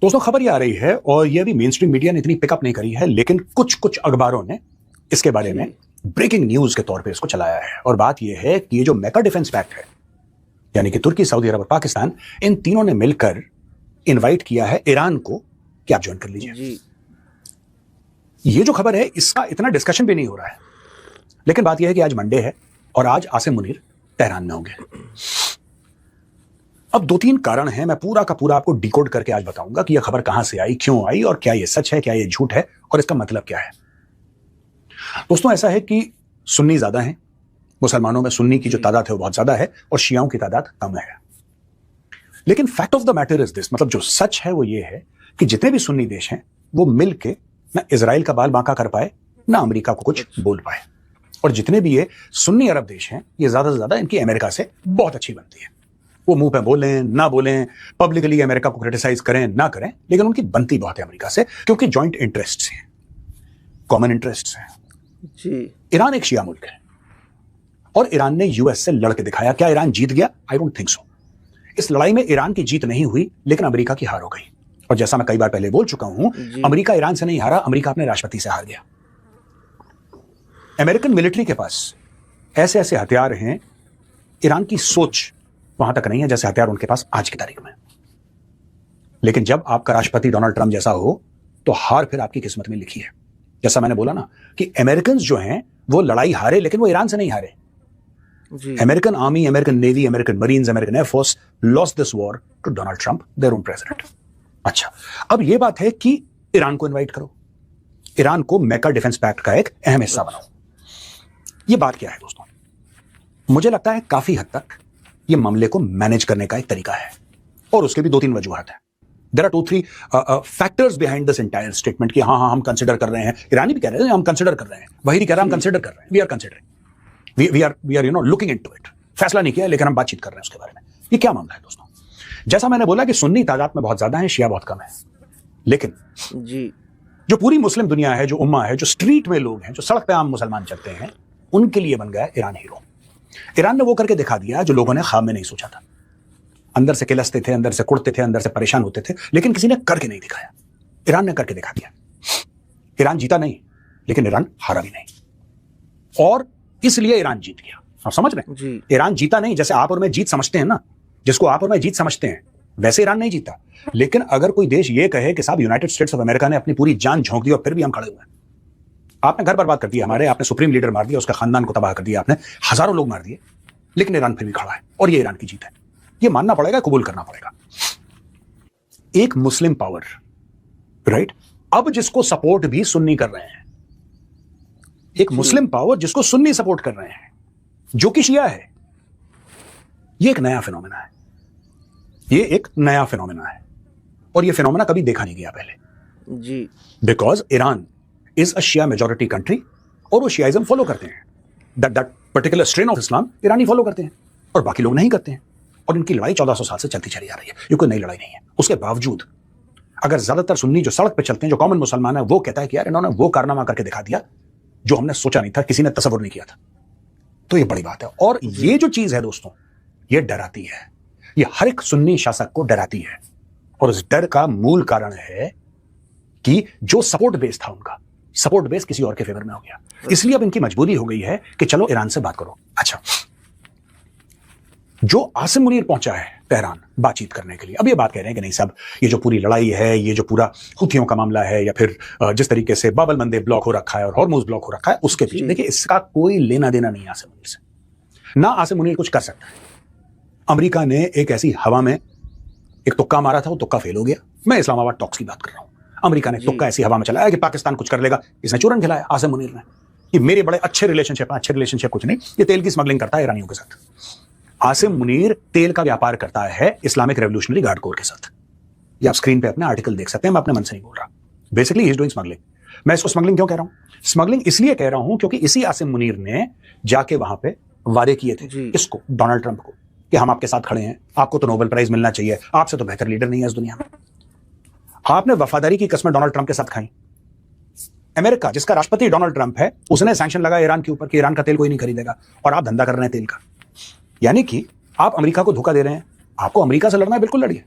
दोस्तों खबर ये आ रही है और ये अभी मेन स्ट्रीम मीडिया ने इतनी पिकअप नहीं करी है, लेकिन कुछ कुछ अखबारों ने इसके बारे में ब्रेकिंग न्यूज के तौर पे इसको चलाया है। और बात ये है कि ये जो मेका डिफेंस पैक्ट है, यानी कि तुर्की, सऊदी अरब और पाकिस्तान, इन तीनों ने मिलकर इनवाइट किया है ईरान को कि आप ज्वाइन कर लीजिए। ये जो खबर है इसका इतना डिस्कशन भी नहीं हो रहा है, लेकिन बात यह है कि आज मंडे है और आज आसिम मुनीर तेहरान में होंगे। अब दो तीन कारण हैं, मैं पूरा का पूरा आपको डिकोड करके आज बताऊंगा कि यह खबर कहां से आई, क्यों आई और क्या यह सच है, क्या यह झूठ है और इसका मतलब क्या है। दोस्तों ऐसा है कि सुन्नी ज्यादा हैं, मुसलमानों में सुन्नी की जो तादाद है वो बहुत ज्यादा है और शियाओं की तादाद कम है। लेकिन fact of the matter is this, मतलब जो सच है वो ये है कि जितने भी सुन्नी देश हैं वो मिलके ना इजराइल का बाल बांका कर पाए, ना अमेरिका को कुछ बोल पाए। और जितने भी ये सुन्नी अरब देश हैं ये ज्यादा से ज्यादा इनकी अमेरिका से बहुत अच्छी बनती है। वो मुंह पे बोलें ना बोलें, पब्लिकली अमेरिका को क्रिटिसाइज करें ना करें, लेकिन उनकी बनती बहुत है अमेरिका से, क्योंकि जॉइंट इंटरेस्ट्स हैं, कॉमन इंटरेस्ट्स हैं जी। ईरान एक शिया मुल्क है और ईरान ने यूएस से लड़ के दिखाया। क्या ईरान जीत गया? I don't think so. इस लड़ाई में ईरान की जीत नहीं हुई, लेकिन अमेरिका की हार हो गई। और जैसा मैं कई बार पहले बोल चुका हूं, अमेरिका ईरान से नहीं हारा, अमेरिका अपने राष्ट्रपति से हार गया। अमेरिकन मिलिट्री के पास ऐसे ऐसे हथियार हैं, ईरान की सोच वहां तक नहीं है जैसे हथियार उनके पास आज की तारीख में। लेकिन जब आपका राष्ट्रपति डोनाल्ड ट्रंप जैसा हो तो हार फिर आपकी किस्मत में लिखी है। जैसा मैंने बोला ना कि अमेरिकन जो हैं वो लड़ाई हारे, लेकिन वो ईरान से नहीं हारे। American army, American navy, American marines, American air force lost this war to Donald Trump, their own president. अच्छा, अब ये बात है कि ईरान को इन्वाइट करो, ईरान को मेका डिफेंस पैक्ट का एक अहम हिस्सा बनाओ। ये बात क्या है दोस्तों? मुझे लगता है काफी हद तक ये मामले को मैनेज करने का एक तरीका है और उसके भी दो तीन वजूहात हैं। There are 2-3 factors behind this entire statement कि हाँ हम कंसिडर कर रहे हैं। ईरानी भी कह रहे हैं हम कंसिडर कर रहे हैं, वही कह रहा है हम कंसिडर कर रहे हैं, we are considering, we are looking into it. फैसला नहीं किया लेकिन हम बातचीत कर रहे हैं उसके बारे में। ये क्या मामला है दोस्तों? जैसा मैंने बोला कि सुन्नी तादाद में बहुत ज्यादा है, शिया बहुत कम है, लेकिन जो पूरी मुस्लिम दुनिया है, जो उम्मा है, जो स्ट्रीट में लोग हैं, जो सड़क पे आम मुसलमान चलते हैं, उनके लिए बन गया ईरान हीरो। ईरान ने वो करके दिखा दिया जो लोगों ने ख्वाब में नहीं सोचा था। अंदर से किलसते थे, अंदर से कुड़ते थे, अंदर से परेशान होते थे, लेकिन किसी ने करके नहीं दिखाया। ईरान ने करके दिखा दिया। ईरान जीता नहीं, लेकिन ईरान हारा भी नहीं, और इसलिए ईरान जीत गया। आप समझ रहे हैं? ईरान जीता नहीं जैसे आप और मैं जीत समझते हैं ना, जिसको आप और मैं जीत समझते हैं, वैसे ईरान नहीं जीता। लेकिन अगर कोई देश ये कहे कि साहब यूनाइटेड स्टेट्स ऑफ अमेरिका ने अपनी पूरी जान झोंक दी और फिर भी हम खड़े हुए हैं, आपने घर बर्बाद कर दिया हमारे, आपने सुप्रीम लीडर मार दिया, उसका खानदान को तबाह कर दिया आपने, हजारों लोग मार दिए, लेकिन ईरान फिर भी खड़ा है और ये ईरान की जीत है। ये मानना पड़ेगा, कबूल करना पड़ेगा। एक मुस्लिम पावर, राइट, अब जिसको सपोर्ट भी सुन्नी कर रहे हैं, एक मुस्लिम पावर जिसको सुन्नी सपोर्ट कर रहे हैं, जो कि शिया है। ये एक नया फिनोमेना है, ये एक नया फिनोमेना है और ये फिनोमेना कभी देखा नहीं गया पहले जी। Because Iran is a Shia majority country और वो शियाइज्म फॉलो करते हैं। That particular strain of Islam ईरानी फॉलो करते हैं और बाकी लोग नहीं करते हैं। और इनकी लड़ाई 1400 साल से चलती चली आ रही है, ये कोई नई लड़ाई नहीं है। उसके बावजूद अगर ज्यादातर सुन्नी जो सड़क पे चलते हैं, जो कॉमन मुसलमान है, वो कहता है कि यार इन्होंने वो कारनामा करके दिखा दिया जो हमने सोचा नहीं था, किसी ने तसव्वुर नहीं किया था, तो ये बड़ी बात है। और ये जो चीज है दोस्तों, ये डराती है, ये हर एक सुन्नी शासक को डराती है। और इस डर का मूल कारण है कि जो सपोर्ट बेस था उनका, सपोर्ट बेस किसी और के फेवर में हो गया। इसलिए अब इनकी मजबूरी हो गई है कि चलो ईरान से बात करो। अच्छा, जो आसिम मुनीर पहुंचा है तेहरान बातचीत करने के लिए, अब ये बात कह रहे हैं कि नहीं साहब, ये जो पूरी लड़ाई है, ये जो पूरा हुथियों का मामला है, या फिर जिस तरीके से बाब अल मंदेब ब्लॉक हो रखा है और हॉर्मुज ब्लॉक हो रखा है, उसके पीछे देखिए इसका कोई लेना देना नहीं है आसिम मुनीर से। ना आसिम मुनीर कुछ कर सकता है। अमेरिका ने एक ऐसी हवा में एक तुक्का मारा था, वो तुक्का फेल हो गया। मैं इस्लामाबाद टॉक्स की बात कर रहा हूं। अमेरिका ने तुक्का ऐसी हवा में चलाया कि पाकिस्तान कुछ कर लेगा, इसने चूरन खिलाया आसिम मुनीर ने कि मेरे बड़े अच्छे रिलेशनशिप कुछ नहीं, ये तेल की स्मगलिंग करता है ईरानियों के साथ। आसिम मुनीर तेल का व्यापार करता है इस्लामिक रेवोल्यूशनरी गार्ड कोर के साथ। ये आप स्क्रीन पे अपने आर्टिकल देख सकते हैं, मैं अपने मन से नहीं बोल रहा। Basically he is doing smuggling. मैं इसको स्मगलिंग क्यों कह रहा हूं? स्मगलिंग इसलिए कह रहा हूं क्योंकि इसी आसिम मुनीर ने जाके वहां पे वादे किए थे इसको, डोनाल्ड ट्रंप को, कि हम आपके साथ खड़े हैं, आपको तो नोबेल प्राइज मिलना चाहिए, आपसे तो बेहतर लीडर नहीं है इस दुनिया में। आपने वफादारी की कसमें डोनाल्ड ट्रंप के साथ खाई। अमेरिका, जिसका राष्ट्रपति डोनाल्ड ट्रंप है, उसने सैंक्शन लगाया ईरान के ऊपर कि ईरान का तेल कोई नहीं खरीदेगा, और आप धंधा कर रहे हैं तेल का। यानी कि आप अमेरिका को धोखा दे रहे हैं। आपको अमेरिका से लड़ना है, बिल्कुल लड़िए,